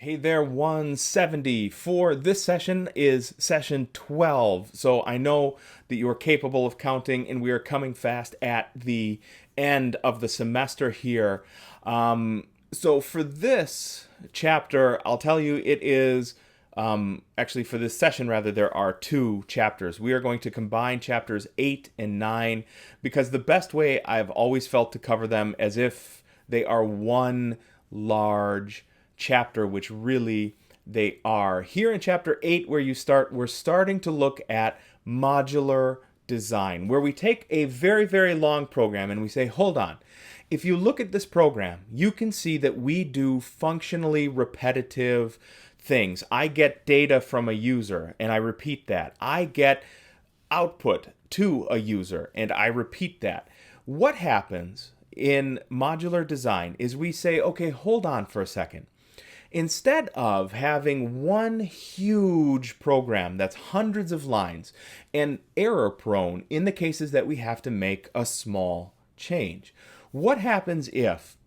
Hey there, 170. For this session is session 12. So I know that you are capable of counting, and we are coming fast at the end of the semester here. So for this chapter, I'll tell you it is, actually for this session rather, there are two chapters. We are going to combine chapters 8 and 9 because the best way I've always felt to cover them as if they are one large chapter, which really they are. Here in chapter 8 where you start, we're starting to look at modular design, where we take a very, very long program and we say, hold on, if you look at this program, you can see that we do functionally repetitive things. I get data from a user and I repeat that. I get output to a user and I repeat that. What happens in modular design is we say, okay, hold on for a second. Instead of having one huge program that's hundreds of lines and error prone in the cases that we have to make a small change, what happens if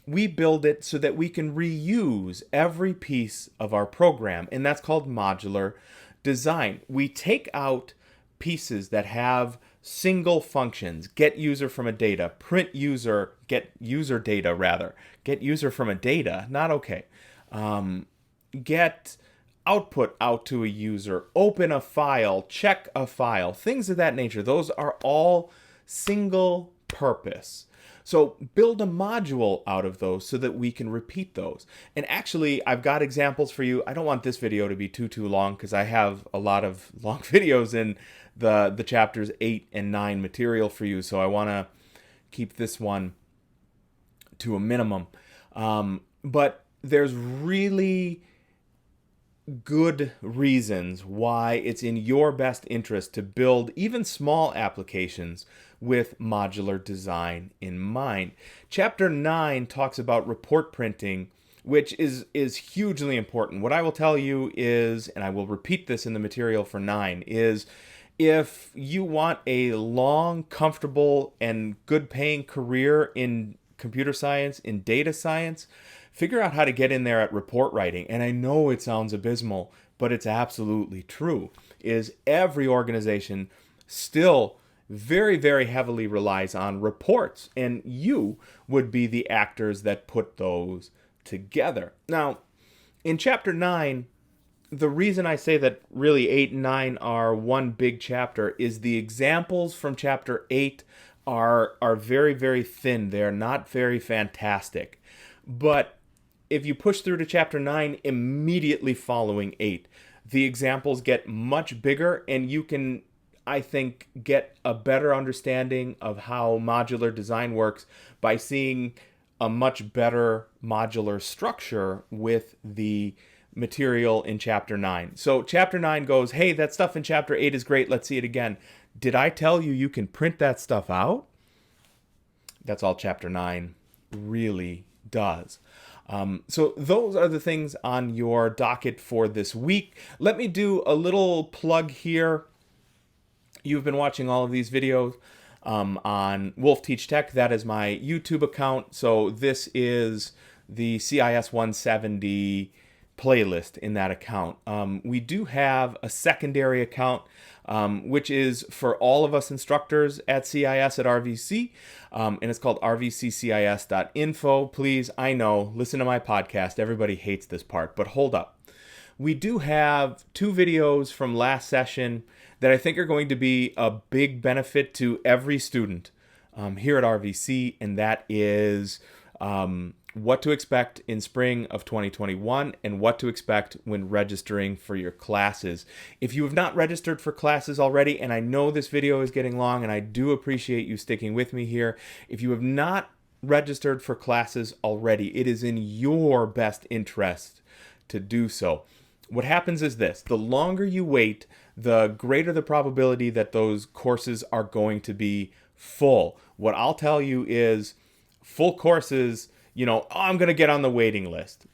we build it so that we can reuse every piece of our program? And that's called modular design. We take out pieces that have single functions: get user from a data, print user, get user data rather, get user from a data, not okay. Get output out to a user, open a file, check a file, things of that nature. Those are all single purpose. So build a module out of those so that we can repeat those. And actually, I've got examples for you. I don't want this video to be too long because I have a lot of long videos in the chapters 8 and 9 material for you. So I want to keep this one to a minimum. But there's really good reasons why it's in your best interest to build even small applications with modular design in mind. Chapter 9 talks about report printing, which is hugely important. What I will tell you is, and I will repeat this in the material for 9, is if you want a long, comfortable, and good paying career in computer science, in data science, figure out how to get in there at report writing. And I know it sounds abysmal, but it's absolutely true, is every organization still very, very heavily relies on reports, and you would be the actors that put those together. Now, in chapter 9, the reason I say that really 8 and 9 are one big chapter is the examples from chapter 8 are very, very thin. They're not very fantastic. But if you push through to chapter 9 immediately following 8, the examples get much bigger, and you can, I think, get a better understanding of how modular design works by seeing a much better modular structure with the material in chapter 9. So chapter 9 goes, hey, that stuff in chapter 8 is great. Let's see it again. Did I tell you you can print that stuff out? That's all chapter 9 really does. So those are the things on your docket for this week. Let me do a little plug here. You've been watching all of these videos on Wolf Teach Tech. That is my YouTube account. So this is the CIS170 playlist in that account. We do have a secondary account, which is for all of us instructors at CIS at RVC, and it's called rvccis.info. Please, I know, listen to my podcast. Everybody hates this part, but hold up. We do have 2 videos from last session that I think are going to be a big benefit to every student here at RVC, and that is what to expect in spring of 2021 and what to expect when registering for your classes. If you have not registered for classes already, and I know this video is getting long and I do appreciate you sticking with me here, if you have not registered for classes already, it is in your best interest to do so. What happens is this: the longer you wait, the greater the probability that those courses are going to be full. What I'll tell you is full courses, I'm going to get on the waiting list.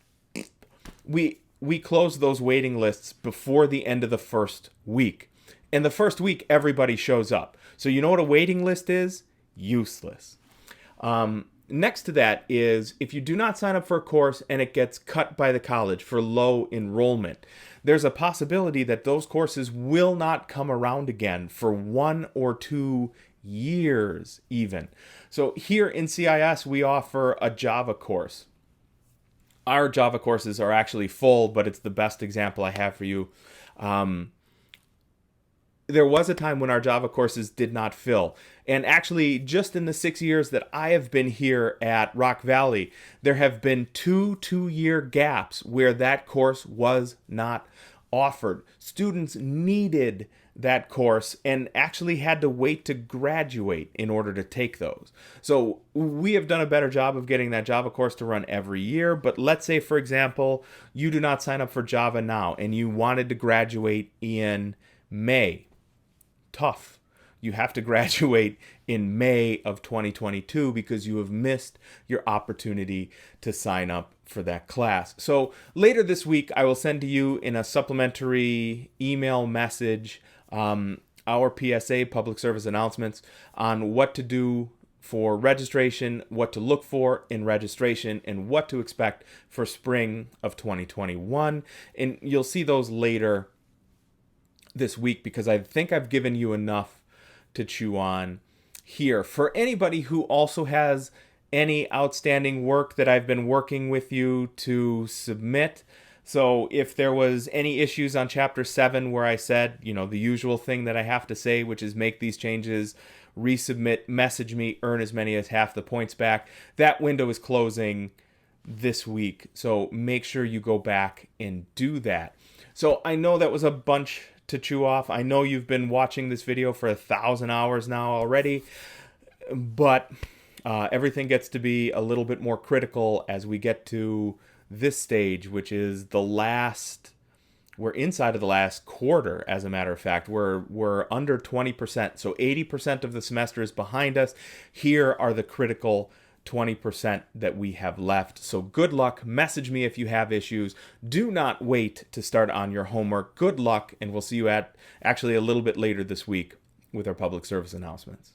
We close those waiting lists before the end of the first week. And the first week, everybody shows up. So you know what a waiting list is? Useless. next to that is if you do not sign up for a course and it gets cut by the college for low enrollment, there's a possibility that those courses will not come around again for 1 or 2 years even. So here in CIS, we offer a Java course. Our Java courses are actually full, but it's the best example I have for you. There was a time when our Java courses did not fill. And actually, just in the 6 years that I have been here at Rock Valley, there have been two-year gaps where that course was not offered. Students needed that course and actually had to wait to graduate in order to take those. So we have done a better job of getting that Java course to run every year. But let's say, for example, you do not sign up for Java now and you wanted to graduate in May. Tough. You have to graduate in May of 2022 because you have missed your opportunity to sign up for that class. So later this week, I will send to you in a supplementary email message our PSA, public service announcements, on what to do for registration, what to look for in registration, and what to expect for spring of 2021. And you'll see those later this week because I think I've given you enough to chew on here. For anybody who also has any outstanding work that I've been working with you to submit, so if there was any issues on Chapter 7 where I said, the usual thing that I have to say, which is make these changes, resubmit, message me, earn as many as half the points back, that window is closing this week. So make sure you go back and do that. So I know that was a bunch to chew off. I know you've been watching this video for 1,000 hours now already, but everything gets to be a little bit more critical as we get to this stage, which is we're inside of the last quarter, as a matter of fact. We're under 20%, so 80% of the semester is behind us. Here are the critical 20% that we have left. So good luck. Message me if you have issues. Do not wait to start on your homework. Good luck, and we'll see you actually a little bit later this week with our public service announcements.